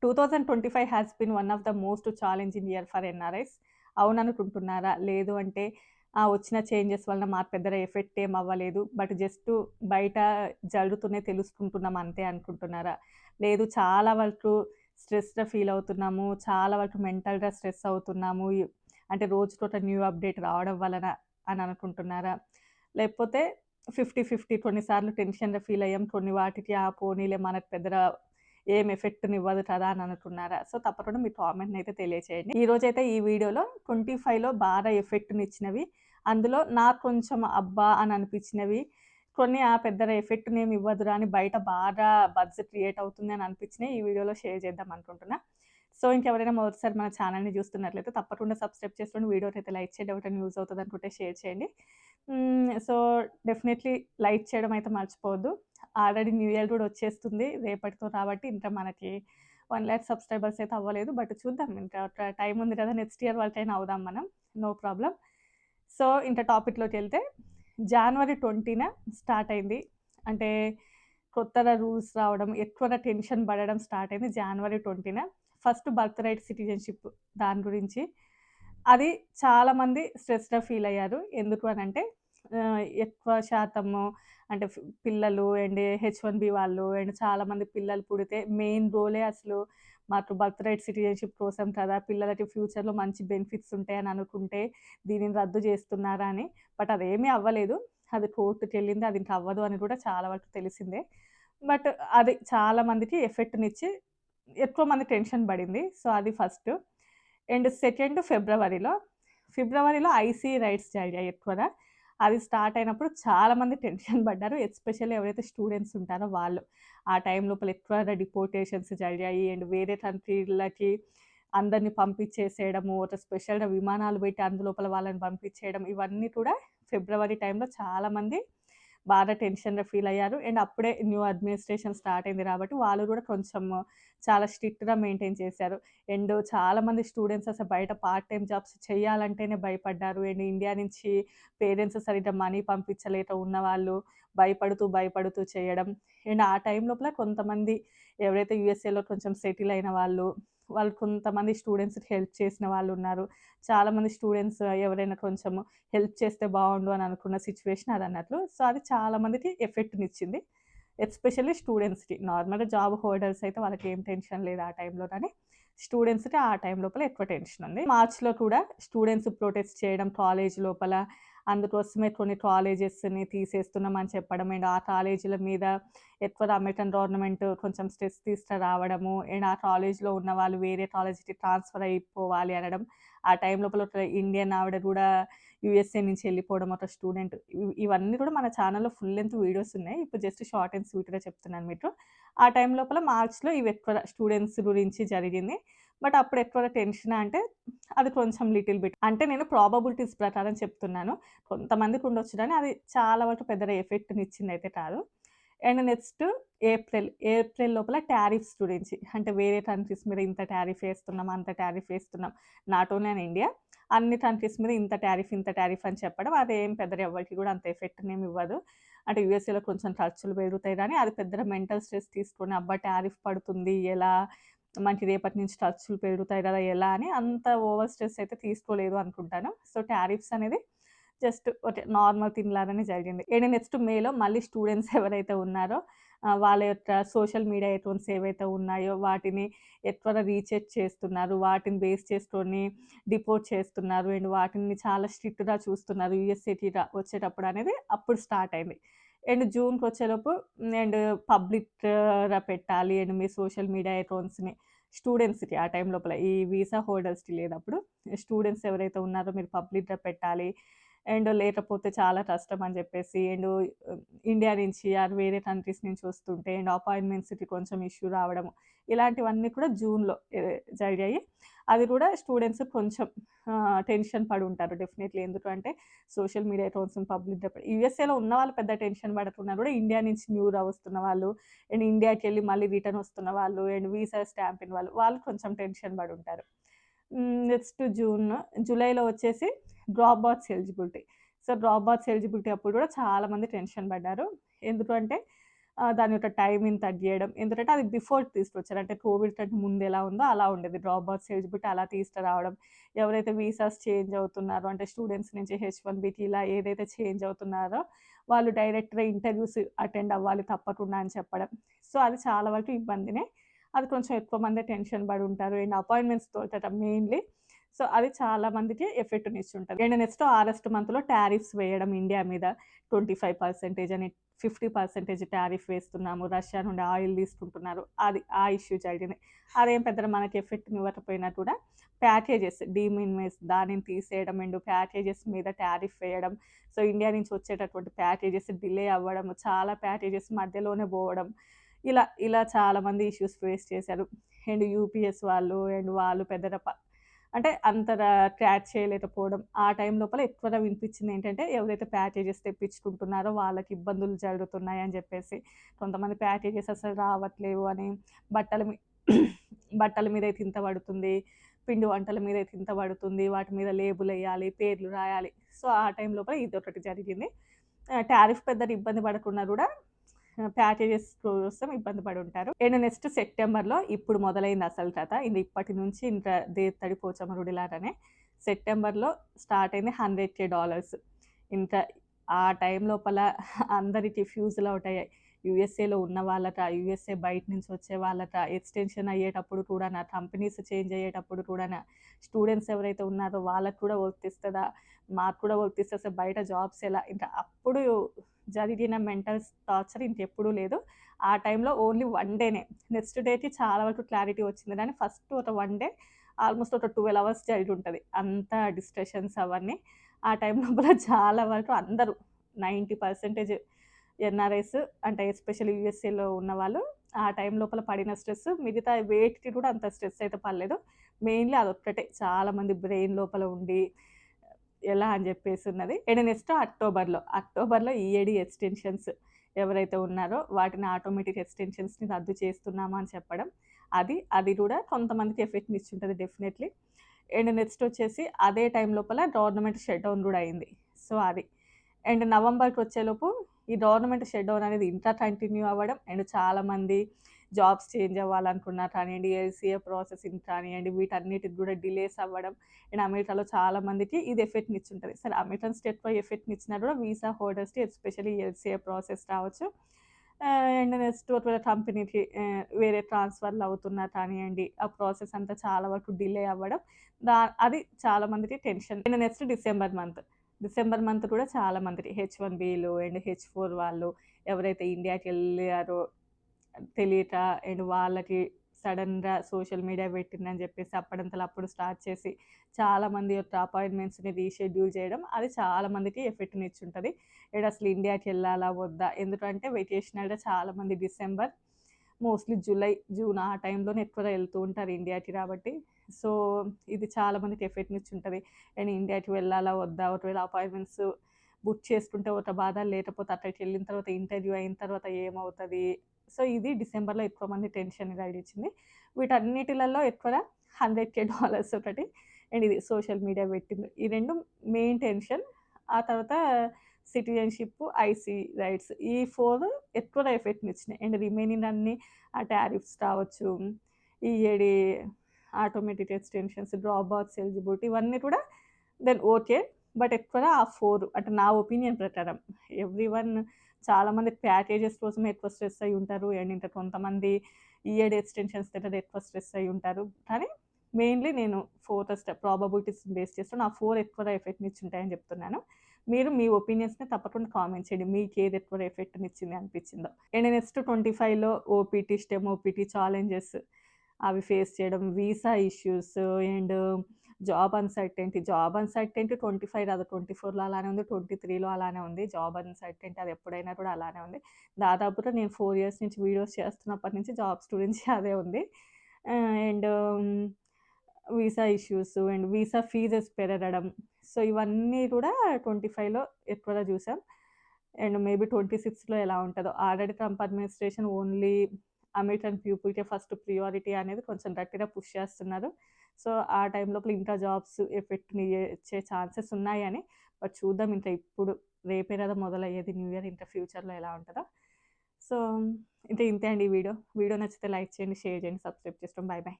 2025 has been one of the most challenging year for NRIs. అవుననుకుంటున్నారా? లేదు అంటే వచ్చిన చేంజెస్ వలన మాకు పెద్దగా ఎఫెక్ట్ ఏం అవ్వలేదు. బట్ జస్ట్ బయట జరుగుతున్నాయి తెలుసుకుంటున్నాం అంతే అనుకుంటున్నారా? లేదు చాలా వరకు స్ట్రెస్‌గా ఫీల్ అవుతున్నాము. చాలా వరకు మెంటల్‌గా స్ట్రెస్ అవుతున్నాము. అంటే రోజుకొక న్యూ అప్డేట్ రావడం వలన అని అనుకుంటున్నారా? లేకపోతే 50, 50 కొన్నిసార్లు టెన్షన్‌గా ఫీల్ అయ్యాం. కొన్ని వాటికి పోనీలే మనకు పెద్దగా ఏం ఎఫెక్ట్‌నివ్వదు కదా అని అనుకున్నారా? సో, తప్పకుండా మీ కామెంట్‌నయితే తెలియచేయండి. ఈరోజైతే ఈ వీడియోలో 25లో బాగా ఎఫెక్ట్‌నిచ్చినవి, అందులో నాకు కొంచెం అబ్బా! అని అనిపించినవి, కొన్ని పెద్దగా ఎఫెక్ట్‌నేమి ఇవ్వదురా అని బయట బాగా బజ్ క్రియేట్ అవుతుంది అని అనిపించినయి ఈ వీడియోలో షేర్ చేద్దాం అనుకుంటున్నా. సో, ఇంకెవరైనా మొదటిసారి మన ఛానెల్‌ని చూస్తున్నట్లయితే తప్పకుండా సబ్స్క్రైబ్ చేసుకోండి. వీడియోనైతే లైక్ చేయండి. ఎవరికైనా యూజ్ అవుతది అనుకుంటే షేర్ చేయండి. సో, డెఫినెట్‌లీ లైక్ చేయడం అయితే మర్చిపోవద్దు. ఆల్రెడీ న్యూ ఇయర్ గూడా వచ్చేస్తుంది రేపటితో కాబట్టి ఇంకా మనకి 1,00,000 సబ్స్క్రైబర్స్ అయితే అవ్వలేదు. బట్ చూద్దాం ఇంకా ఒక టైం ఉంది కదా! నెక్స్ట్ ఇయర్ వరకైనా అవుదాం మనం. No problem. సో, ఇంక టాపిక్‌లోకెళ్తే జనవరి 20న స్టార్ట్ అయింది. అంటే కొత్తగా రూల్స్ రావడం, ఎక్కువగా టెన్షన్ పడడం స్టార్ట్ అయింది జనవరి 20న. ఫస్ట్ బర్త్ రైట్ సిటిజన్‌షిప్ దాని గురించి. అది చాలామంది స్ట్రెస్‌గా ఫీల్ అయ్యారు. ఎందుకు అనంటే ఎక్కువ శాతము అంటే పిల్లలు అండ్ హెచ్-1బీ వాళ్ళు అండ్ చాలామంది పిల్లలు పుడితే మెయిన్ రోలే అసలు మాకు బర్త్ రైట్ సిటిజన్‌షిప్ కోసం కదా! పిల్లలకి ఫ్యూచర్‌లో మంచి బెనిఫిట్స్ ఉంటాయని అనుకుంటే దీనిని రద్దు చేస్తున్నారా అని. బట్ అదేమీ అవ్వలేదు. అది కోర్ట్‌కెళ్ళింది. అది ఇంక అవ్వదు అని కూడా చాలా వరకు తెలిసిందే. బట్ అది చాలా మందికి ఎఫెక్ట్‌నిచ్చి ఎక్కువ మంది టెన్షన్ పడింది. సో, అది ఫస్ట్. అండ్ సెకండ్ ఫిబ్రవరిలో ఐసీ రైట్స్ జరిగాయి ఎక్కువగా. అది స్టార్ట్ అయినప్పుడు చాలామంది టెన్షన్ పడ్డారు. ఎస్పెషల్లీ ఎవరైతే స్టూడెంట్స్ ఉంటారో వాళ్ళు. ఆ టైం లోపల ఎక్కువగా డిపోర్టేషన్స్ జరిగాయి. అండ్ వేరే కంట్రీలకి అందరిని పంపించేసేయడము, ఒక స్పెషల్‌గా విమానాలు పెట్టి అందులోపల వాళ్ళని పంపించేయడం, ఇవన్నీ కూడా ఫిబ్రవరి టైంలో చాలామంది బాగా టెన్షన్‌గా ఫీల్ అయ్యారు. అండ్ అప్పుడే న్యూ అడ్మినిస్ట్రేషన్ స్టార్ట్ అయింది కాబట్టి వాళ్ళు కూడా కొంచెం చాలా స్ట్రిక్ట్‌గా మెయింటైన్ చేశారు. అండ్ చాలామంది స్టూడెంట్స్ అసలు బయట పార్ట్ టైమ్ జాబ్స్ చేయాలంటేనే భయపడ్డారు. అండ్ ఇండియా నుంచి పేరెంట్స్ సరిగ్గా మనీ పంపించలేక ఉన్నవాళ్ళు భయపడుతూ చేయడం. అండ్ ఆ టైం లోపల కొంతమంది ఎవరైతే యూఎస్ఏలో కొంచెం సెటిల్ అయిన వాళ్ళు కొంతమంది స్టూడెంట్స్‌కి హెల్ప్ చేసిన వాళ్ళున్నారు. చాలామంది స్టూడెంట్స్ ఎవరైనా కొంచెం హెల్ప్ చేస్తే బావుండు అని అనుకున్న సిట్యుయేషన్ అదన్నట్లు. సో, అది చాలా మందికి ఎఫెక్ట్‌నిచ్చింది. ఎస్పెషల్లీ స్టూడెంట్స్‌కి. నార్మల్‌గా జాబ్ హోల్డర్స్ అయితే వాళ్ళకేం టెన్షన్ లేదు ఆ టైంలో గానీ, స్టూడెంట్స్‌కి ఆ టైం లోపల ఎక్కువ టెన్షన్ ఉంది. మార్చ్‌లో కూడా స్టూడెంట్స్ ప్రొటెస్ట్ చేయడం కాలేజ్ లోపల, అందుకోసమే కొన్ని కాలేజెస్‌ని తీసేస్తున్నామని చెప్పడం. అండ్ ఆ కాలేజీల మీద ఎక్కువగా అమెరికన్ గవర్నమెంట్ కొంచెం స్ట్రెస్ తీసుకురావడము. అండ్ ఆ కాలేజ్‌లో ఉన్న వాళ్ళు వేరే కాలేజ్‌కి ట్రాన్స్‌ఫర్ అయిపోవాలి అనడం. ఆ టైం లోపల ఒక ఇండియన్ ఆవిడ గూడా యూఎస్ఏ నుంచి వెళ్ళిపోవడం ఒక స్టూడెంట్. ఇవన్నీ కూడా మన ఛానెల్‌లో ఫుల్ లెంత్ వీడియోస్ ఉన్నాయి. ఇప్పుడు జస్ట్ షార్ట్ అండ్ స్వీట్‌గా చెప్తున్నాను మీకు. ఆ టైం లోపల మార్చ్‌లో ఇవి ఎక్కువ స్టూడెంట్స్ గురించి జరిగింది. బట్ అప్పుడు ఎక్కువగా టెన్షనా అంటే అది కొంచెం లిటిల్ బిట్. అంటే నేను ప్రాబబిలిటీస్ ప్రకారం చెప్తున్నాను. కొంతమందికి ఉండొచ్చు గానీ అది చాలా వరకు పెద్దగా ఎఫెక్ట్‌నిచ్చిందయితే కాదు. అండ్ నెక్స్ట్ ఏప్రిల్ లోపల టారిఫ్స్ గురించి. అంటే వేరే కంట్రీస్ మీద ఇంత టారిఫ్ ఏస్తున్నాం, అంత టారిఫ్ ఏస్తున్నాం. Not only in India. అన్ని కంట్రీస్ మీద ఇంత టారిఫ్ అని చెప్పడం. అదేం పెద్దగా ఎవ్వరికీ గూడా అంత ఎఫెక్ట్‌నేమి ఇవ్వదు. అంటే యూఎస్ఏలో కొంచెం ఖర్చులు పెరుగుతాయి గానీ, అది పెద్దగా మెంటల్ స్ట్రెస్ తీసుకొని అబ్బా! టారిఫ్ పడుతుంది ఎలా? మనకి రేపటి నుంచి ఖర్చులు పెరుగుతాయి గదా! ఎలా అని అంత ఓవర్ స్ట్రెస్ అయితే తీసుకోలేదు అనుకుంటాను. సో, టారిఫ్స్ అనేది జస్ట్ ఓకే. నార్మల్ థింగ్ లాగానే జరిగింది. అండ్ నెక్స్ట్ మేలో మళ్ళీ స్టూడెంట్స్ ఎవరైతే ఉన్నారో వాళ్ళ యొక్క సోషల్ మీడియా అకౌంట్స్ ఏవైతే ఉన్నాయో వాటిని ఎక్కువగా రీచెక్ చేస్తున్నారు. వాటిని బేస్ చేసుకొని డిపోర్ట్ చేస్తున్నారు. అండ్ వాటిని చాలా స్ట్రిక్ట్‌గా చూస్తున్నారు. యూఎస్ఏకి వచ్చేటప్పుడు అనేది అప్పుడు స్టార్ట్ అయింది. అండ్ జూన్‌కొచ్చేలోపు అండ్ పబ్లిక్‌గా పెట్టాలి. అండ్ మీ సోషల్ మీడియా అకౌంట్స్‌ని స్టూడెంట్స్‌కి ఆ టైం లోపల ఈ వీసా హోల్డర్స్‌కి లేనప్పుడు స్టూడెంట్స్ ఎవరైతే ఉన్నారో మీరు పబ్లిక్‌గా పెట్టాలి. అండ్ లేకపోతే చాలా కష్టం అని జెప్పేసి అండ్ ఇండియా నుంచి వేరే కంట్రీస్ నుంచి వస్తుంటే అండ్ అపాయింట్‌మెంట్స్‌కి కొంచెం ఇష్యూ రావడం. ఇలాంటివన్నీ కూడా జూన్‌లో జరిగాయి. అది కూడా స్టూడెంట్స్ కొంచెం టెన్షన్ పడుంటారు డెఫినెట్‌లీ. ఎందుకంటే సోషల్ మీడియా అకౌంట్స్‌ని పబ్లిక్‌గా యూఎస్ఏలో ఉన్నవాళ్ళు పెద్ద టెన్షన్ పడకున్నా కూడా ఇండియా నుంచి న్యూగా వస్తున్న వాళ్ళు అండ్ ఇండియాకెళ్ళి మళ్ళీ రిటర్న్ వస్తున్న వాళ్ళు అండ్ వీసా స్టాంపిన్ వాళ్ళు కొంచెం టెన్షన్ పడుంటారు. నెక్స్ట్ జూలైలో వచ్చేసి drop box eligibility. So, drop box eligibility అప్పుడు కూడా చాలామంది టెన్షన్ పడ్డారు. ఎందుకంటే దాని యొక్క టైమింగ్ తగ్గియడం. ఎందుకంటే అది బిఫోర్ తీసుకొచ్చారు. అంటే కోవిడ్ కంటే ముందు ఎలా ఉందో అలా ఉండేది. డ్రాప్‌ఔట్స్ ఎలిజిబిలిటీ అలా తీసుకురావడం. ఎవరైతే వీసాస్ చేంజ్ అవుతున్నారో అంటే స్టూడెంట్స్ నుంచి హెచ్-1బీకి ఇలా ఏదైతే చేంజ్ అవుతున్నారో వాళ్ళు డైరెక్ట్‌గా ఇంటర్వ్యూస్ అటెండ్ అవ్వాలి తప్పకుండా అని చెప్పడం. సో, అది చాలా వరకు ఇబ్బందినే. అది కొంచెం ఎక్కువ మందే టెన్షన్ పడి ఉంటారు. అండ్ అపాయింట్‌మెంట్స్ తోటట మెయిన్‌లీ. సో, అది చాలా మందికి ఎఫెక్ట్‌నిచ్చుంటది. అండ్ నెక్స్ట్ ఆగస్ట్ మంత్‌లో టారిఫ్స్ వేయడం ఇండియా మీద 25% అని 50% టారిఫ్ వేస్తున్నాము. రష్యా నుండి ఆయిల్ తీసుకుంటున్నారు. అది ఆ ఇష్యూ జరిగింది. అదేం పెద్దగా మనకి ఎఫెక్ట్‌నివ్వకపోయినా కూడా ప్యాకేజెస్ డీమినిమైజ్ దానిని తీసేయడం అండ్ ప్యాకేజెస్ మీద టారిఫ్ వేయడం. సో, ఇండియా నుంచి వచ్చేటటువంటి ప్యాకేజెస్ డిలే అవ్వడం, చాలా ప్యాకేజెస్ మధ్యలోనే పోవడం. ఇలా చాలామంది ఇష్యూస్ ఫేస్ చేశారు. అండ్ యూపీఎస్ వాళ్ళు అండ్ వాళ్ళు పెద్దగా అంటే అంతగా ట్రాక్ చేయలేకపోవడం. ఆ టైం లోపల ఎక్కువగా వినిపించిందేంటంటే, ఎవరైతే ప్యాకేజెస్ తెప్పించుకుంటున్నారో వాళ్ళకి ఇబ్బందులు జరుగుతున్నాయని జెప్పేసి. కొంతమంది ప్యాకేజెస్ అసలు రావట్లేవు అని, బట్టల మీ బట్టల మీదైతే ఇంత పడుతుంది, పిండి వంటల మీదైతే ఇంత పడుతుంది, వాటి మీద లేబులెయ్యాలి, పేర్లు రాయాలి. సో, ఆ టైం లోపల ఇదొకటి జరిగింది. టారిఫ్ పెద్దగా ఇబ్బంది పడకున్నా గూడా ప్యాకేజెస్ కోసం ఇబ్బంది పడుంటారు. అండ్ నెక్స్ట్ సెప్టెంబర్‌లో ఇప్పుడు మొదలైంది అసలు కథ. ఇది ఇప్పటి నుంచి ఇంత దేత్తడి పోచమ్మ గుడిలాగానే. సెప్టెంబర్‌లో స్టార్ట్ అయింది $100,000 ఇంత ఆ టైం లోపల అందరికి ఫ్యూజులు ఔట్ అయ్యాయి. యూఎస్ఏలో ఉన్న వాళ్ళట, యూఎస్ఏ బయట నుంచి వచ్చే వాళ్ళట, ఎక్స్‌టెన్షన్ అయ్యేటప్పుడు కూడానా, కంపెనీస్ చేంజ్ అయ్యేటప్పుడు కూడానా, స్టూడెంట్స్ ఎవరైతే ఉన్నారో వాళ్ళకి కూడా వర్తిస్తదా? మాకు కూడా వర్తిస్తే అసలు బయట జాబ్స్ ఎలా? ఇంకా అప్పుడు జరిగిన మెంటల్ టార్చర్ ఇంకెప్పుడూ లేదు. ఆ టైంలో ఓన్లీ 1 డేనే. నెక్స్ట్ డేకి చాలా వరకు క్లారిటీ వచ్చింది గానీ, ఫస్ట్ ఒక 1 డే ఆల్‌మోస్ట్ ఒక 12 అవర్స్ జరిగుంటది. అంతా డిస్కషన్స్ అవన్నీ. ఆ టైం లోపల చాలా వరకు అందరూ 90% ఎన్ఆర్ఐస్ అంటే ఎస్పెషల్లీ యూఎస్ఏలో ఉన్నవాళ్ళు ఆ టైం లోపల పడిన స్ట్రెస్ మిగతా వేటికి కూడా అంత స్ట్రెస్ అయితే పడలేదు. మెయిన్‌లీ అదొక్కటే చాలా మంది బ్రెయిన్ లోపల ఉండి ఎలా అని జెప్పేసున్నది. అండ్ నెక్స్ట్ అక్టోబర్‌లో ఈఏడీ ఎక్స్‌టెన్షన్స్ ఎవరైతే ఉన్నారో వాటిని ఆటోమేటిక్ ఎక్స్‌టెన్షన్స్‌ని రద్దు చేస్తున్నాము అని చెప్పడం. అది కూడా కొంతమందికి ఎఫెక్ట్‌నిచ్చుంటది డెఫినెట్‌లీ. అండ్ నెక్స్ట్ వచ్చేసి అదే టైం లోపల గవర్నమెంట్ షట్‌డౌన్ గూడా అయింది. సో, అది. అండ్ నవంబర్‌కొచ్చేలోపు ఈ గవర్నమెంట్ షట్‌డౌన్ అనేది ఇంకా కంటిన్యూ అవ్వడం అండ్ చాలామంది జాబ్స్ చేంజ్ అవ్వాలనుకున్నా కానియండి, ఎల్‌సీఏ ప్రాసెసింగ్ కానియండి, వీటన్నిటికి గూడా డిలేస్ అవ్వడం. అండ్ అమెరికాలో చాలా మందికి ఇది ఎఫెక్ట్‌నిచ్చుంటది. సరే అమెరికన్స్‌కి ఎక్కువ ఎఫెక్ట్‌నిచ్చినా కూడా వీసా హోల్డర్స్‌కి ఎస్పెషల్లీ ఎల్‌సీఏ ప్రాసెస్ రావచ్చు. అండ్ నెక్స్ట్ ఒకవేళ కంపెనీకి వేరే ట్రాన్స్‌ఫర్‌లు అవుతున్నా కానియండి, ఆ ప్రాసెస్ అంతా చాలా వరకు డిలే అవ్వడం. అది చాలా మందికి tension. And next December month కూడా చాలా మందికి హెచ్-1బీలు అండ్ హెచ్-4 వాళ్ళు ఎవరైతే ఇండియాకెళ్ళారో తెలియక అండ్ వాళ్ళకి సడెన్‌గా సోషల్ మీడియా పెట్టిందని చెప్పేసి అప్పుడంతలో అప్పుడు స్టార్ట్ చేసి చాలామంది యొక్క అపాయింట్మెంట్స్‌ని రీషెడ్యూల్ చేయడం అది చాలా మందికి ఎఫెక్ట్‌నిచ్చుంటది. అండ్ అసలు ఇండియాకెళ్ళాలా వద్దా? ఎందుకంటే వెకేషనల్‌గా చాలామంది డిసెంబర్, మోస్ట్‌లీ జూలై, జూన్ ఆ టైంలోనే ఎక్కువగా వెళ్తూ ఉంటారు ఇండియాకి కాబట్టి. సో, ఇది చాలా మందికి ఎఫెక్ట్‌నిచ్చుంటది. అండ్ ఇండియాకి వెళ్ళాలా వద్దా? ఒకవేళ అపాయింట్మెంట్స్ బుక్ చేసుకుంటే ఒక బాధ, లేకపోతే అక్కడికెళ్ళిన తర్వాత ఇంటర్వ్యూ అయిన తర్వాత ఏమవుతది? సో, ఇది డిసెంబర్‌లో ఎక్కువ మంది టెన్షన్ కలిగించింది. వీటన్నిటిలలో ఎక్కువగా $100,000 ఒకటి అండ్ ఇది సోషల్ మీడియా పెట్టింది. ఈ 2 మెయిన్ టెన్షన్. ఆ తర్వాత సిటిజన్‌షిప్, ఐసీ రైట్స్ ఈ 4 ఎక్కువగా ఎఫెక్ట్‌నిచ్చినాయి. అండ్ రిమైనింగ్ అన్నీ ఆ టారిఫ్స్ కావచ్చు, ఈఏడీ ఆటోమేటిక్ ఎక్స్‌టెన్షన్స్, డ్రాప్‌ఔట్స్ ఎలిజిబిలిటీ ఇవన్నీ కూడా ఓకే. బట్ ఎక్కువగా ఆ 4 అంటే నా ఒపీనియన్ ప్రకారం. ఎవ్రీవన్ చాలామంది ప్యాకేజెస్ కోసమే ఎక్కువ స్ట్రెస్ అయ్యి ఉంటారు. అండ్ ఇంకా కొంతమంది ఈఏడీ ఎక్స్‌టెన్షన్స్ దగ్గర ఎక్కువ స్ట్రెస్ అయ్యి ఉంటారు. కానీ మెయిన్‌లీ నేను ఫోకస్డ్ ప్రాబబిలిటీస్ బేస్ చేస్తే నా 4 ఎక్కువగా ఎఫెక్ట్‌నిచ్చుంటాయని చెప్తున్నాను. మీరు మీ ఒపీనియన్స్‌ని తప్పకుండా కామెంట్ చేయండి. మీకేది ఎక్కువ ఎఫెక్ట్‌నిచ్చింది అనిపించిందో. అండ్ నెక్స్ట్ 25లో ఓపీటీ, స్టెమ్ ఓపీటీ ఛాలెంజెస్ అవి ఫేస్ చేయడం, visa issues and job uncertainty 25 కాదు 24లో అలానే ఉంది. 23లో అలానే ఉంది. జాబ్ అన్‌సర్టెనిటీ అది ఎప్పుడైనా కూడా అలానే ఉంది. దాదాపుగా నేను 4 ఇయర్స్ నుంచి వీడియోస్ చేస్తున్నప్పటి నుంచి జాబ్స్ గురించి అదే ఉంది. And visa issues and visa fees పెరగడం. సో, ఇవన్నీ కూడా 25లో ఎక్కువగా చూసాం. అండ్ మేబీ 26లో ఎలా ఉంటదో. Already Trump administration only American పీపుల్‌కే ఫస్ట్ ప్రియారిటీ అనేది కొంచెం గట్టిగా పుష్ చేస్తున్నారు. సో, ఆ టైం లోపల ఇంకా జాబ్స్ ఎఫెక్ట్‌ని ఇచ్చే ఛాన్సెస్ ఉన్నాయని. బట్ చూద్దాం ఇంకా ఇప్పుడు రేపే కదా మొదలయ్యేది న్యూ ఇయర్ ఇంకా ఫ్యూచర్‌లో ఎలా ఉంటదో. సో, ఇంతే అండి ఈ వీడియో. వీడియో నచ్చితే లైక్ చేయండి, షేర్ చేయండి, సబ్స్క్రైబ్ చేసుకోండి. Bye bye.